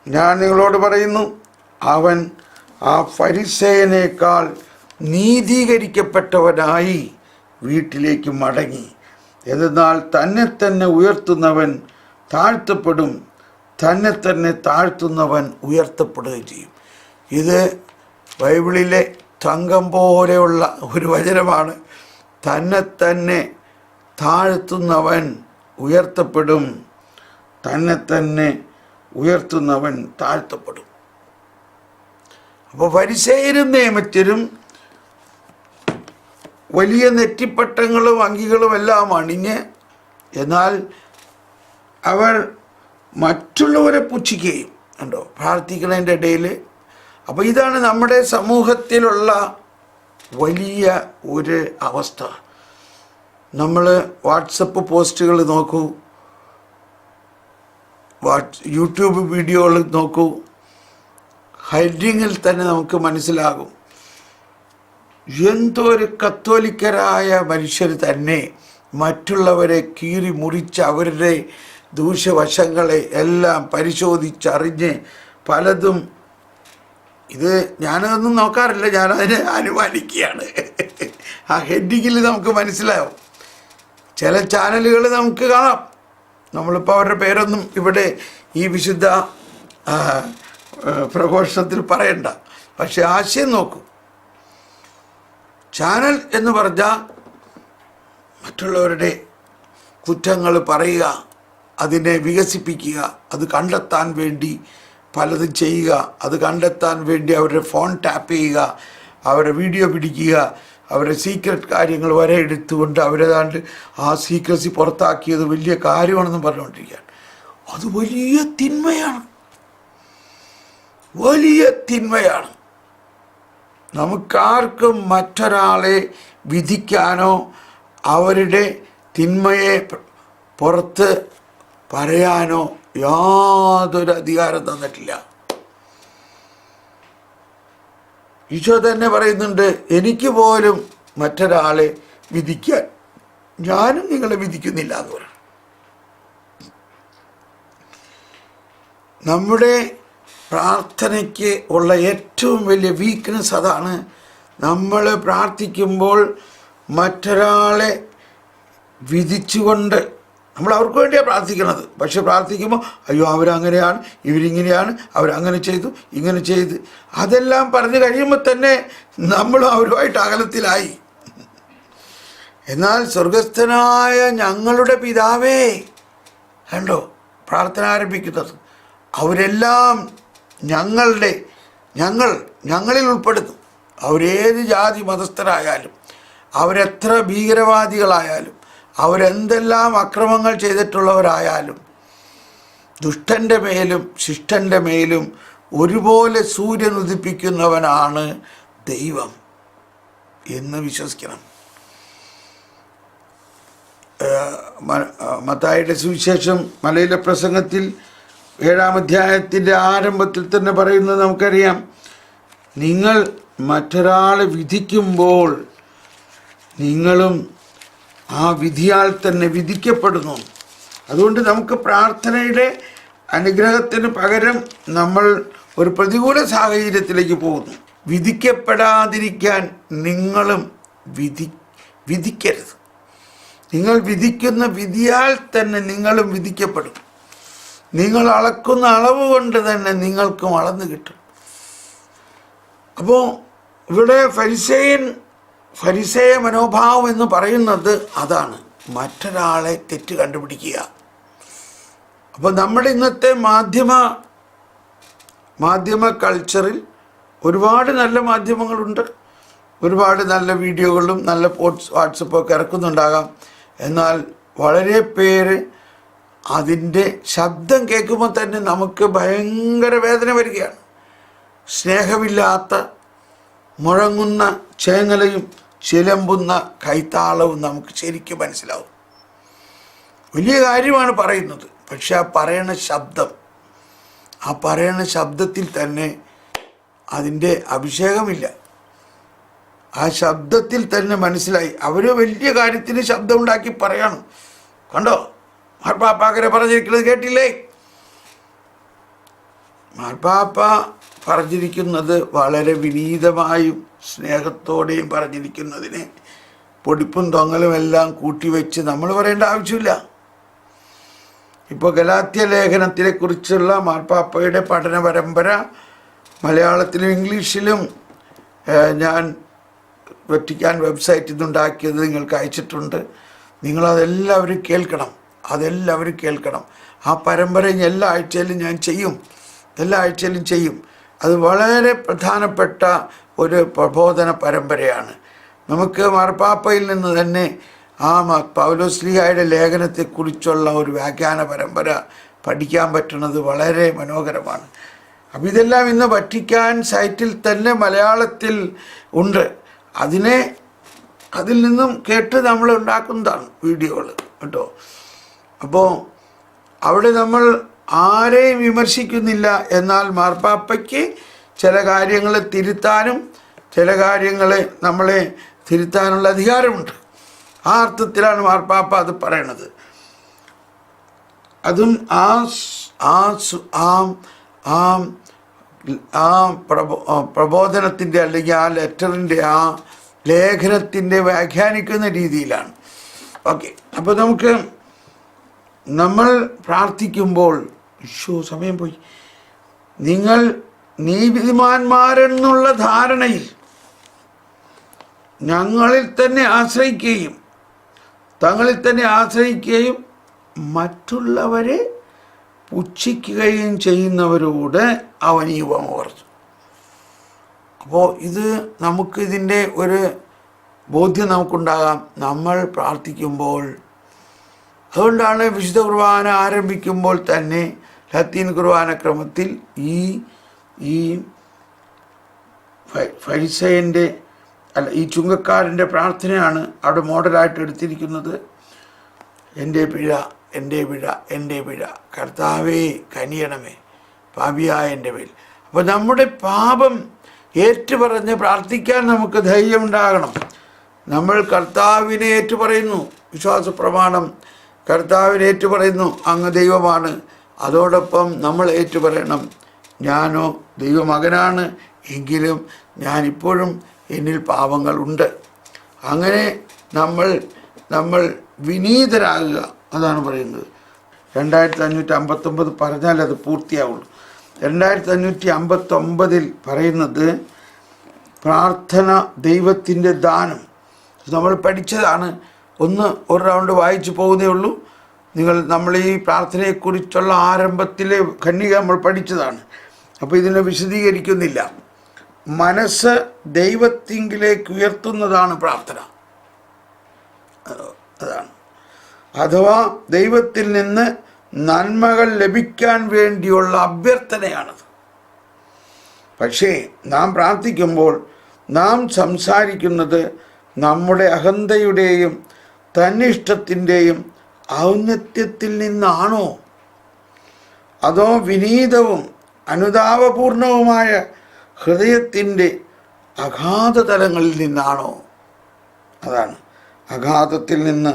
ഞാൻ നിങ്ങളോട് പറയുന്നു, അവൻ ആ ഫരിസേയനേക്കാൾ നീതീകരിക്കപ്പെട്ടവനായി വീട്ടിലേക്ക് മടങ്ങി. എന്നാൽ തന്നെ തന്നെ ഉയർത്തുന്നവൻ താഴ്ത്തപ്പെടും, തന്നെ തന്നെ താഴ്ത്തുന്നവൻ ഉയർത്തപ്പെടുകയും ചെയ്യും. ഇത് ബൈബിളിലെ തങ്കം പോലെയുള്ള ഒരു വചനമാണ്. തന്നെ തന്നെ താഴ്ത്തുന്നവൻ ഉയർത്തപ്പെടും, തന്നെ തന്നെ ഉയർത്തുന്നവൻ താഴ്ത്തപ്പെടും. അപ്പോൾ ഫരിസേയരും നിയമജ്ഞരും വലിയ നെറ്റിപ്പട്ടങ്ങളും അങ്കികളും എല്ലാം അണിഞ്ഞ്, എന്നാൽ അവർ മറ്റുള്ളവരെ പുച്ഛിക്കുകയും ഉണ്ടോ പ്രാർത്ഥിക്കുന്നതിൻ്റെ ഇടയിൽ. അപ്പോൾ ഇതാണ് നമ്മുടെ സമൂഹത്തിലുള്ള വലിയ ഒരു അവസ്ഥ. നമ്മൾ വാട്സപ്പ് പോസ്റ്റുകൾ നോക്കൂ, യൂട്യൂബ് വീഡിയോകൾ നോക്കൂ, ഹെഡിങ്ങിൽ തന്നെ നമുക്ക് മനസ്സിലാകും എന്തോ ഒരു കത്തോലിക്കരായ മനുഷ്യർ തന്നെ മറ്റുള്ളവരെ കീറി മുറിച്ച് അവരുടെ ദൂഷ്യവശങ്ങളെ എല്ലാം പരിശോധിച്ചറിഞ്ഞ് പലതും. ഇത് ഞാനതൊന്നും നോക്കാറില്ല, ഞാനതിനെ അനുമാനിക്കുകയാണ്. ആ ഹെഡിങ്ങിൽ നമുക്ക് മനസ്സിലാവും. ചില ചാനലുകൾ നമുക്ക് കാണാം, നമ്മളിപ്പോൾ അവരുടെ പേരൊന്നും ഇവിടെ ഈ വിശുദ്ധ പ്രഘോഷണത്തിൽ പറയണ്ട, പക്ഷെ ആശയം നോക്കൂ. ചാനൽ എന്ന് പറഞ്ഞാൽ മറ്റുള്ളവരുടെ കുറ്റങ്ങൾ പറയുക, അതിനെ വികസിപ്പിക്കുക, അത് കണ്ടെത്താൻ വേണ്ടി പലതും ചെയ്യുക, അത് കണ്ടെത്താൻ വേണ്ടി അവരുടെ ഫോൺ ടാപ്പ് ചെയ്യുക, അവരുടെ വീഡിയോ പിടിക്കുക, അവരുടെ സീക്രട്ട് കാര്യങ്ങൾ വരെ എടുത്തുകൊണ്ട് അവരേതാണ്ട് ആ സീക്രസി പുറത്താക്കിയത് വലിയ കാര്യമാണെന്ന് പറഞ്ഞുകൊണ്ടിരിക്കുകയാണ്. അത് വലിയ തിന്മയാണ്, വലിയ തിന്മയാണ്. നമുക്കാർക്കും മറ്റൊരാളെ വിധിക്കാനോ അവരുടെ തിന്മയെ പുറത്ത് പറയാനോ യാതൊരു അധികാരം തന്നിട്ടില്ല. ഈശോ തന്നെ പറയുന്നുണ്ട്, എനിക്ക് പോലും മറ്റൊരാളെ വിധിക്കാൻ ഞാനും നിങ്ങളെ വിധിക്കുന്നില്ല എന്ന് പറയും. നമ്മുടെ പ്രാർത്ഥനയ്ക്ക് ഉള്ള ഏറ്റവും വലിയ വീക്ക്നെസ് അതാണ്. നമ്മൾ പ്രാർത്ഥിക്കുമ്പോൾ മറ്റൊരാളെ വിധിച്ചുകൊണ്ട്, നമ്മൾ അവർക്ക് വേണ്ടിയാണ് പ്രാർത്ഥിക്കണത്, പക്ഷെ പ്രാർത്ഥിക്കുമ്പോൾ അയ്യോ അവരങ്ങനെയാണ്, ഇവരിങ്ങനെയാണ്, അവരങ്ങനെ ചെയ്തു, ഇങ്ങനെ ചെയ്ത്, അതെല്ലാം പറഞ്ഞു കഴിയുമ്പോൾ തന്നെ നമ്മളും അവരുമായിട്ട് അകലത്തിലായി. എന്നാൽ സ്വർഗസ്ഥനായ ഞങ്ങളുടെ പിതാവേ, കണ്ടോ പ്രാർത്ഥന ആരംഭിക്കുന്നത്, അവരെല്ലാം ഞങ്ങളിൽ ഉൾപ്പെടുന്നു. അവരേത് ജാതി മതസ്ഥരായാലും, അവരെത്ര ഭീകരവാദികളായാലും, അവരെന്തെല്ലാം അക്രമങ്ങൾ ചെയ്തിട്ടുള്ളവരായാലും, ദുഷ്ടൻ്റെ മേലും ശിഷ്ടൻ്റെ മേലും ഒരുപോലെ സൂര്യൻ ഉദിപ്പിക്കുന്നവനാണ് ദൈവം എന്ന് വിശ്വസിക്കണം. മത്തായിയുടെ സുവിശേഷം മലയിലെ പ്രസംഗത്തിൽ 7-ാം അധ്യായത്തിൻ്റെ ആരംഭത്തിൽ തന്നെ പറയുന്നത് നമുക്കറിയാം, നിങ്ങൾ മറ്റൊരാളെ വിധിക്കുമ്പോൾ നിങ്ങളും ആ വിധിയാൽ തന്നെ വിധിക്കപ്പെടുന്നു. അതുകൊണ്ട് നമുക്ക് പ്രാർത്ഥനയുടെ അനുഗ്രഹത്തിന് പകരം നമ്മൾ ഒരു പ്രതികൂല സാഹചര്യത്തിലേക്ക് പോകുന്നു. വിധിക്കപ്പെടാതിരിക്കാൻ നിങ്ങളും വിധിക്കരുത്. നിങ്ങൾ വിധിക്കുന്ന വിധിയാൽ തന്നെ നിങ്ങളും വിധിക്കപ്പെടും. നിങ്ങൾ അളക്കുന്ന അളവ് കൊണ്ട് തന്നെ നിങ്ങൾക്കും അളന്ന് കിട്ടും. അപ്പോൾ ഇവിടെ ഫരിസേയ മനോഭാവം എന്ന് പറയുന്നത് അതാണ്, മറ്റൊരാളെ തെറ്റ് കണ്ടുപിടിക്കുക. അപ്പോൾ നമ്മുടെ ഇന്നത്തെ മാധ്യമ കൾച്ചറിൽ ഒരുപാട് നല്ല മാധ്യമങ്ങളുണ്ട്, ഒരുപാട് നല്ല വീഡിയോകളും നല്ല വാട്സപ്പൊക്കെ ഇറക്കുന്നുണ്ടാകാം. എന്നാൽ വളരെ പേര് അതിൻ്റെ ശബ്ദം കേൾക്കുമ്പോൾ തന്നെ നമുക്ക് ഭയങ്കര വേദന വരികയാണ്. സ്നേഹമില്ലാത്ത മുഴങ്ങുന്ന ചേങ്ങലയും ചിലമ്പുന്ന കൈത്താളവും നമുക്ക് ശരിക്കും മനസ്സിലാവും. വലിയ കാര്യമാണ് പറയുന്നത്, പക്ഷെ ആ പറയണ ശബ്ദത്തിൽ തന്നെ അതിൻ്റെ അഭിഷേകമില്ല. ആ ശബ്ദത്തിൽ തന്നെ മനസ്സിലായി അവർ വലിയ കാര്യത്തിന് ശബ്ദമുണ്ടാക്കി പറയണം. കണ്ടോ, മാർപ്പാപ്പ അങ്ങനെ പറഞ്ഞിരിക്കുന്നത് കേട്ടില്ലേ? മാർപ്പാപ്പ പറഞ്ഞിരിക്കുന്നത് വളരെ വിനീതമായും സ്നേഹത്തോടെയും പറഞ്ഞിരിക്കുന്നതിന് പൊടിപ്പും തൊങ്ങലും എല്ലാം കൂട്ടിവെച്ച് നമ്മൾ പറയേണ്ട ആവശ്യമില്ല. ഇപ്പോൾ ഗലാത്യ ലേഖനത്തിനെ കുറിച്ചുള്ള മാർപ്പാപ്പയുടെ പഠന പരമ്പര മലയാളത്തിലും ഇംഗ്ലീഷിലും ഞാൻ വറ്റിക്കാൻ വെബ്സൈറ്റിൽ നിന്നുണ്ടാക്കിയത് നിങ്ങൾക്ക് അയച്ചിട്ടുണ്ട്. നിങ്ങളതെല്ലാവരും കേൾക്കണം. ആ പരമ്പര എല്ലാ ആഴ്ചയിലും ഞാൻ ചെയ്യും. അത് വളരെ പ്രധാനപ്പെട്ട ഒരു പ്രബോധന പരമ്പരയാണ്. നമുക്ക് മാർപ്പാപ്പയിൽ നിന്ന് തന്നെ ആ പൗലോസ്ലീഹായുടെ ലേഖനത്തെക്കുറിച്ചുള്ള ഒരു വ്യാഖ്യാന പരമ്പര പഠിക്കാൻ പറ്റുന്നത് വളരെ മനോഹരമാണ്. അപ്പം ഇതെല്ലാം ഇന്ന് വറ്റിക്കാൻ സൈറ്റിൽ തന്നെ മലയാളത്തിൽ ഉണ്ട്. അതിൽ നിന്നും കേട്ട് നമ്മൾ ഉണ്ടാക്കുന്നതാണ് വീഡിയോകൾ കേട്ടോ. അപ്പോൾ അവിടെ നമ്മൾ ആരെയും വിമർശിക്കുന്നില്ല. എന്നാൽ മാർപ്പാപ്പയ്ക്ക് ചില കാര്യങ്ങൾ തിരുത്താനും ചില കാര്യങ്ങളെ നമ്മളെ തിരുത്താനുള്ള അധികാരമുണ്ട്. ആ അർത്ഥത്തിലാണ് മാർപ്പാപ്പ അത് പറയണത്. അതും പ്രബോധനത്തിൻ്റെ അല്ലെങ്കിൽ ആ ലെറ്ററിൻ്റെ ആ ലേഖനത്തിൻ്റെ വ്യാഖ്യാനിക്കുന്ന രീതിയിലാണ്. ഓക്കെ, അപ്പോൾ നമ്മൾ പ്രാർത്ഥിക്കുമ്പോൾ സമയം പോയി. നിങ്ങൾ നീതിമാന്മാരെന്നുള്ള ധാരണയിൽ തങ്ങളിൽ തന്നെ ആശ്രയിക്കുകയും മറ്റുള്ളവരെ പുച്ഛിക്കുകയും ചെയ്യുന്നവരോട് അവൻ ഈ ഉപമ പറഞ്ഞു. അപ്പോൾ നമുക്കിതിൻ്റെ ഒരു ബോധ്യം നമുക്കുണ്ടാകാം നമ്മൾ പ്രാർത്ഥിക്കുമ്പോൾ. അതുകൊണ്ടാണ് വിശുദ്ധ കുർബാന ആരംഭിക്കുമ്പോൾ തന്നെ ലത്തീൻ കുർബാന ക്രമത്തിൽ ഈ ഫൈസയൻ്റെ ഈ ചുങ്കക്കാരൻ്റെ പ്രാർത്ഥനയാണ് അവിടെ മോഡലായിട്ട് എടുത്തിരിക്കുന്നത്. എൻ്റെ പിഴ കർത്താവേ കനിയണമേ പാപിയായ എൻ്റെ മേൽ. അപ്പോൾ നമ്മുടെ പാപം ഏറ്റുപറഞ്ഞ് പ്രാർത്ഥിക്കാൻ നമുക്ക് ധൈര്യമുണ്ടാകണം. നമ്മൾ കർത്താവിനെ ഏറ്റുപറയുന്നു, വിശ്വാസ പ്രമാണം കർത്താവിനെ ഏറ്റുപറയുന്നു, അങ്ങ് ദൈവമാണ്. അതോടൊപ്പം നമ്മൾ ഏറ്റുപറയണം, ഞാനോ ദൈവമകനാണ്, എങ്കിലും ഞാനിപ്പോഴും എന്നിൽ പാപങ്ങളുണ്ട്. അങ്ങനെ നമ്മൾ വിനീതരാകുക, അതാണ് പറയുന്നത്. 2559 പറഞ്ഞാൽ അത് പൂർത്തിയാവുള്ളൂ. 2559 പറയുന്നത് പ്രാർത്ഥന ദൈവത്തിൻ്റെ ദാനം. നമ്മൾ പഠിച്ചതാണ്, ഒരു റൗണ്ട് വായിച്ചു പോകുന്നേ ഉള്ളൂ. നമ്മൾ ഈ പ്രാർത്ഥനയെക്കുറിച്ചുള്ള ആരംഭത്തിലെ ഖണ്ഡിക നമ്മൾ പഠിച്ചതാണ്. അപ്പോൾ ഇതിനെ വിശദീകരിക്കുന്നില്ല. മനസ്സ് ദൈവത്തിങ്കിലേക്ക് ഉയർത്തുന്നതാണ് പ്രാർത്ഥന. അതാണ്, അഥവാ ദൈവത്തിൽ നിന്ന് നന്മകൾ ലഭിക്കാൻ വേണ്ടിയുള്ള അഭ്യർത്ഥനയാണത്. പക്ഷേ നാം പ്രാർത്ഥിക്കുമ്പോൾ നാം സംസാരിക്കുന്നത് നമ്മുടെ അഹന്തയുടെയും തന്നിഷ്ടത്തിൻ്റെയും ഔന്നത്യത്തിൽ നിന്നാണോ, അതോ വിനീതവും അനുതാപപൂർണവുമായ ഹൃദയത്തിൻ്റെ അഗാധതലങ്ങളിൽ നിന്നാണോ? അതാണ് അഗാധത്തിൽ നിന്ന്.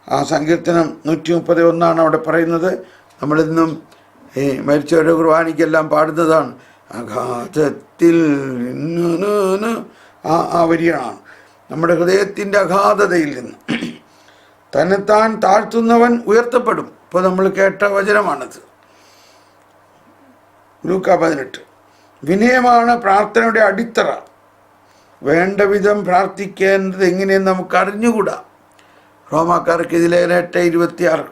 ആ സങ്കീർത്തനം 131 അവിടെ പറയുന്നത്. നമ്മളിന്നും മരിച്ചവരുടെ കുർബാനയ്ക്കെല്ലാം പാടുന്നതാണ്. അഗാധത്തിൽ നിന്ന് ആ വരിയാണ്. നമ്മുടെ ഹൃദയത്തിൻ്റെ അഗാധതയിൽ നിന്ന് തന്നെത്താൻ താഴ്ത്തുന്നവൻ ഉയർത്തപ്പെടും. ഇപ്പോൾ നമ്മൾ കേട്ട വചനമാണത്, ലൂക്കാ 18. വിനയമാണ് പ്രാർത്ഥനയുടെ അടിത്തറ. വേണ്ട വിധം പ്രാർത്ഥിക്കേണ്ടത് എങ്ങനെയെന്ന് നമുക്ക് അറിഞ്ഞുകൂടാ. റോമാക്കാർക്ക് ഇതിലെ 8:26.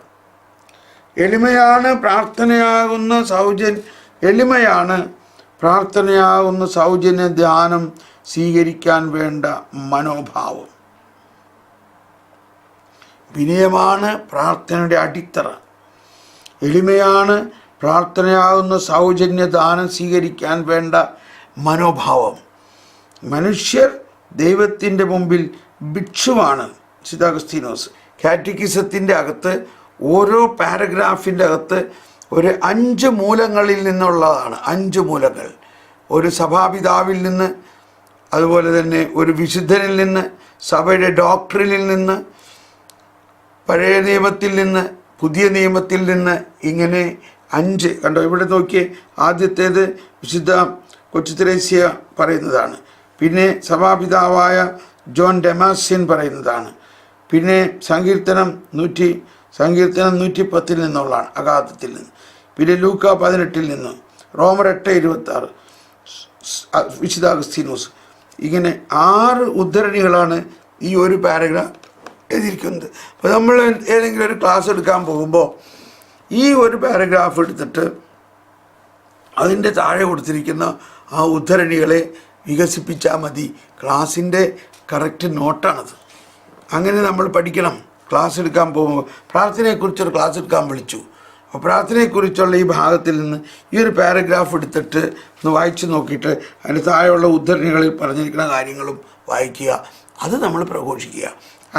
എളിമയാണ് പ്രാർത്ഥനയാകുന്ന സൗജന്യ ധ്യാനം സ്വീകരിക്കാൻ വേണ്ട മനോഭാവം. വിനയമാണ് പ്രാർത്ഥനയുടെ അടിത്തറ. എളിമയാണ് പ്രാർത്ഥനയാകുന്ന സൗജന്യ ദാനം സ്വീകരിക്കാൻ വേണ്ട മനോഭാവം. മനുഷ്യർ ദൈവത്തിൻ്റെ മുമ്പിൽ ഭിക്ഷുവാണ്. വിശുദ്ധ അഗസ്തീനോസ് കാറ്റക്കിസത്തിൻ്റെ അകത്ത് ഓരോ പാരഗ്രാഫിൻ്റെ അകത്ത് ഒരു 5 മൂലങ്ങളിൽ നിന്നുള്ളതാണ്. 5 മൂലങ്ങൾ. ഒരു സഭാപിതാവിൽ നിന്ന്, അതുപോലെ തന്നെ ഒരു വിശുദ്ധനിൽ നിന്ന്, സഭയുടെ ഡോക്ടറിനിൽ നിന്ന്, പഴയ നിയമത്തിൽ നിന്ന്, പുതിയ നിയമത്തിൽ നിന്ന്, ഇങ്ങനെ 5. കണ്ടോ ഇവിടെ നോക്കിയേ. ആദ്യത്തേത് വിശുദ്ധ കൊച്ചു ത്രേസ്യ പറയുന്നതാണ്. പിന്നെ സഭാപിതാവായ ജോൺ ഡെമാസ്യൻ പറയുന്നതാണ്. പിന്നെ സങ്കീർത്തനം 110 നിന്നുള്ളതാണ്, അഗാധത്തിൽ നിന്ന്. പിന്നെ ലൂക്ക 18 നിന്ന്, റോമർ 8:26, വിശുദ്ധ അഗസ്തീനോസ്. ഇങ്ങനെ 6 ഉദ്ധരണികളാണ് ഈ ഒരു പാരഗ്രാഫ് എഴുതിയിരിക്കുന്നത്. അപ്പോൾ നമ്മൾ ഏതെങ്കിലും ഒരു ക്ലാസ് എടുക്കാൻ പോകുമ്പോൾ ഈ ഒരു പാരഗ്രാഫ് എടുത്തിട്ട് അതിൻ്റെ താഴെ കൊടുത്തിരിക്കുന്ന ആ ഉദ്ധരണികളെ വികസിപ്പിച്ചാൽ മതി. ക്ലാസ്സിൻ്റെ കറക്റ്റ് നോട്ടാണത്. അങ്ങനെ നമ്മൾ പഠിക്കണം. ക്ലാസ് എടുക്കാൻ പോകുമ്പോൾ പ്രാർത്ഥനയെക്കുറിച്ചൊരു ക്ലാസ് എടുക്കാൻ വിളിച്ചു. അപ്പോൾ പ്രാർത്ഥനയെക്കുറിച്ചുള്ള ഈ ഭാഗത്തിൽ നിന്ന് ഈ ഒരു പാരഗ്രാഫ് എടുത്തിട്ട് ഒന്ന് വായിച്ച് നോക്കിയിട്ട് അതിന് താഴെയുള്ള ഉദ്ധരണികളിൽ പറഞ്ഞിരിക്കുന്ന കാര്യങ്ങളും വായിക്കുക. അത് നമ്മൾ പ്രഘോഷിക്കുക.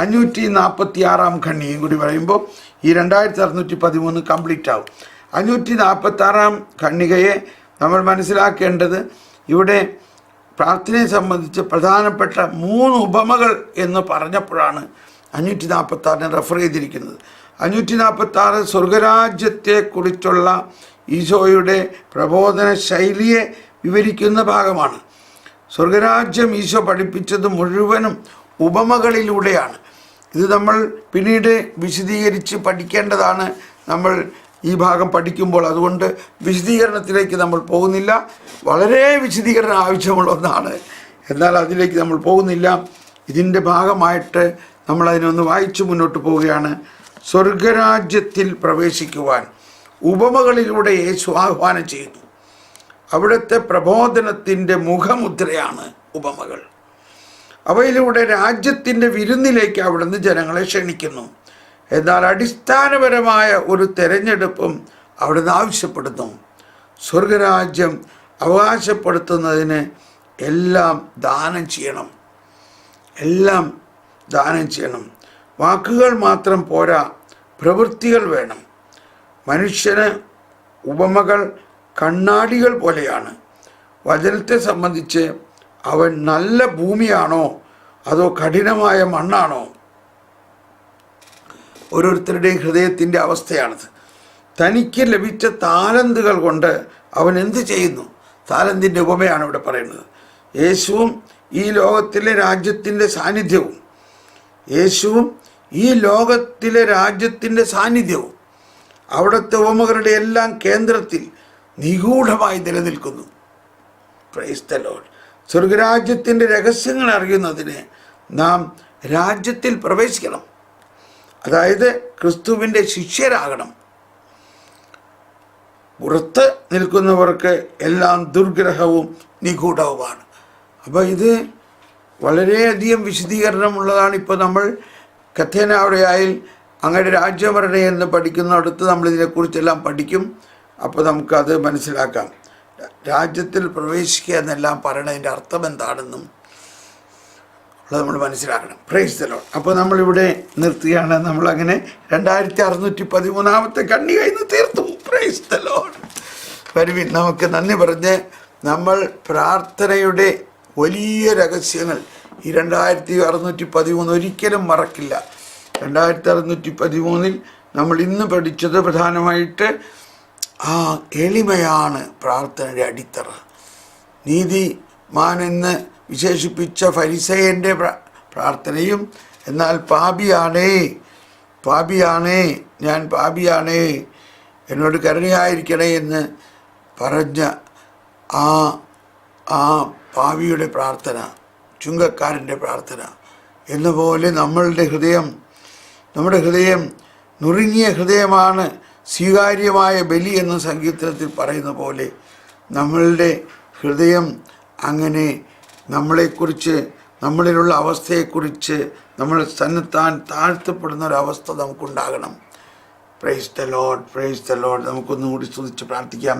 546 ഖണ്ഡികയും കൂടി പറയുമ്പോൾ ഈ 2613 കംപ്ലീറ്റ് ആവും. 546 ഖണ്ഡികയെ നമ്മൾ മനസ്സിലാക്കേണ്ടത് ഇവിടെ പ്രാർത്ഥനയെ സംബന്ധിച്ച് പ്രധാനപ്പെട്ട 3 ഉപമകൾ എന്ന് പറഞ്ഞപ്പോഴാണ് 546 റെഫർ ചെയ്തിരിക്കുന്നത്. 546 സ്വർഗരാജ്യത്തെക്കുറിച്ചുള്ള ഈശോയുടെ പ്രബോധന ശൈലിയെ വിവരിക്കുന്ന ഭാഗമാണ്. സ്വർഗരാജ്യം ഈശോ പഠിപ്പിച്ചത് മുഴുവനും ഉപമകളിലൂടെയാണ്. ഇത് നമ്മൾ പിന്നീട് വിശദീകരിച്ച് പഠിക്കേണ്ടതാണ് നമ്മൾ ഈ ഭാഗം പഠിക്കുമ്പോൾ. അതുകൊണ്ട് വിശദീകരണത്തിലേക്ക് നമ്മൾ പോകുന്നില്ല. വളരെ വിശദീകരണം ആവശ്യമുള്ള ഒന്നാണ്, എന്നാൽ അതിലേക്ക് നമ്മൾ പോകുന്നില്ല. ഇതിൻ്റെ ഭാഗമായിട്ട് നമ്മളതിനൊന്ന് വായിച്ച് മുന്നോട്ട് പോവുകയാണ്. സ്വർഗരാജ്യത്തിൽ പ്രവേശിക്കുവാൻ ഉപമകളിലൂടെ യേശു ആഹ്വാനം ചെയ്തു. അവിടുത്തെ പ്രബോധനത്തിൻ്റെ മുഖമുദ്രയാണ് ഉപമകൾ. അവയിലൂടെ രാജ്യത്തിൻ്റെ വിരുന്നിലേക്ക് അവിടുന്ന് ജനങ്ങളെ ക്ഷണിക്കുന്നു. എന്നാൽ അടിസ്ഥാനപരമായ ഒരു തെരഞ്ഞെടുപ്പും അവിടുന്ന് ആവശ്യപ്പെടുന്നു. സ്വർഗരാജ്യം അവകാശപ്പെടുത്തുന്നതിന് എല്ലാം ദാനം ചെയ്യണം. വാക്കുകൾ മാത്രം പോരാ, പ്രവൃത്തികൾ വേണം. മനുഷ്യന് ഉപമകൾ കണ്ണാടികൾ പോലെയാണ്. വചനത്തെ സംബന്ധിച്ച് അവൻ നല്ല ഭൂമിയാണോ അതോ കഠിനമായ മണ്ണാണോ? ഓരോരുത്തരുടെയും ഹൃദയത്തിൻ്റെ അവസ്ഥയാണത്. തനിക്ക് ലഭിച്ച താലന്തുകൾ കൊണ്ട് അവൻ എന്ത് ചെയ്യുന്നു? താലന്തിൻ്റെ ഉപമയാണ് ഇവിടെ പറയുന്നത്. യേശുവും ഈ ലോകത്തിലെ രാജ്യത്തിൻ്റെ സാന്നിധ്യവും അവിടുത്തെ ഉപമകളുടെ എല്ലാം കേന്ദ്രത്തിൽ നിഗൂഢമായി നിലനിൽക്കുന്നു. Praise the Lord. സ്വർഗരാജ്യത്തിൻ്റെ രഹസ്യങ്ങൾ അറിയുന്നതിന് നാം രാജ്യത്തിൽ പ്രവേശിക്കണം. അതായത് ക്രിസ്തുവിൻ്റെ ശിഷ്യരാകണം. പുറത്ത് നിൽക്കുന്നവർക്ക് എല്ലാം ദുർഗ്രഹവും നിഗൂഢവുമാണ്. അപ്പോൾ ഇത് വളരെയധികം വിശദീകരണമുള്ളതാണ്. ഇപ്പോൾ നമ്മൾ കഥേനാവിടെയായി അങ്ങയുടെ രാജ്യമരണേ എന്ന് പഠിക്കുന്നിടത്ത് നമ്മളിതിനെക്കുറിച്ചെല്ലാം പഠിക്കും. അപ്പോൾ നമുക്കത് മനസ്സിലാക്കാം. രാജ്യത്തിൽ പ്രവേശിക്കുക എന്നെല്ലാം പറയണതിൻ്റെ അർത്ഥം എന്താണെന്നും ഉള്ളത് നമ്മൾ മനസ്സിലാക്കണം. Praise the Lord. അപ്പോൾ നമ്മളിവിടെ നിർത്തുകയാണ്. നമ്മളങ്ങനെ 2613 ഖണ്ഡിക ഇന്ന് തീർത്തു. Praise the Lord. വരുവിൻ, നമുക്ക് നന്ദി പറഞ്ഞ് നമ്മൾ പ്രാർത്ഥനയുടെ വലിയ രഹസ്യങ്ങൾ ഈ 2613 ഒരിക്കലും മറക്കില്ല. 2613 നമ്മൾ ഇന്ന് പഠിച്ചത് പ്രധാനമായിട്ട് ആ എളിമയാണ് പ്രാർത്ഥനയുടെ അടിത്തറ. നീതിമാനെന്ന് വിശേഷിപ്പിച്ച ഫരിസേയൻ്റെ പ്രാർത്ഥനയും, എന്നാൽ ഞാൻ പാപിയാണേ എന്നോട് കരുണയായിരിക്കണേ എന്ന് പറഞ്ഞ ആ പാപിയുടെ പ്രാർത്ഥന, ചുങ്കക്കാരൻ്റെ പ്രാർത്ഥന എന്നപോലെ നമ്മുടെ ഹൃദയം നുറുങ്ങിയ ഹൃദയമാണ് സ്വീകാര്യമായ ബലി എന്ന സങ്കീർത്തനത്തിൽ പറയുന്ന പോലെ നമ്മളുടെ ഹൃദയം അങ്ങനെ നമ്മളെക്കുറിച്ച്, നമ്മളിലുള്ള അവസ്ഥയെക്കുറിച്ച് നമ്മൾ തന്നെത്താൻ താഴ്ത്തപ്പെടുന്ന ഒരവസ്ഥ നമുക്കുണ്ടാകണം. Praise the Lord. നമുക്കൊന്നുകൂടി സ്തുതിച്ച് പ്രാർത്ഥിക്കാം.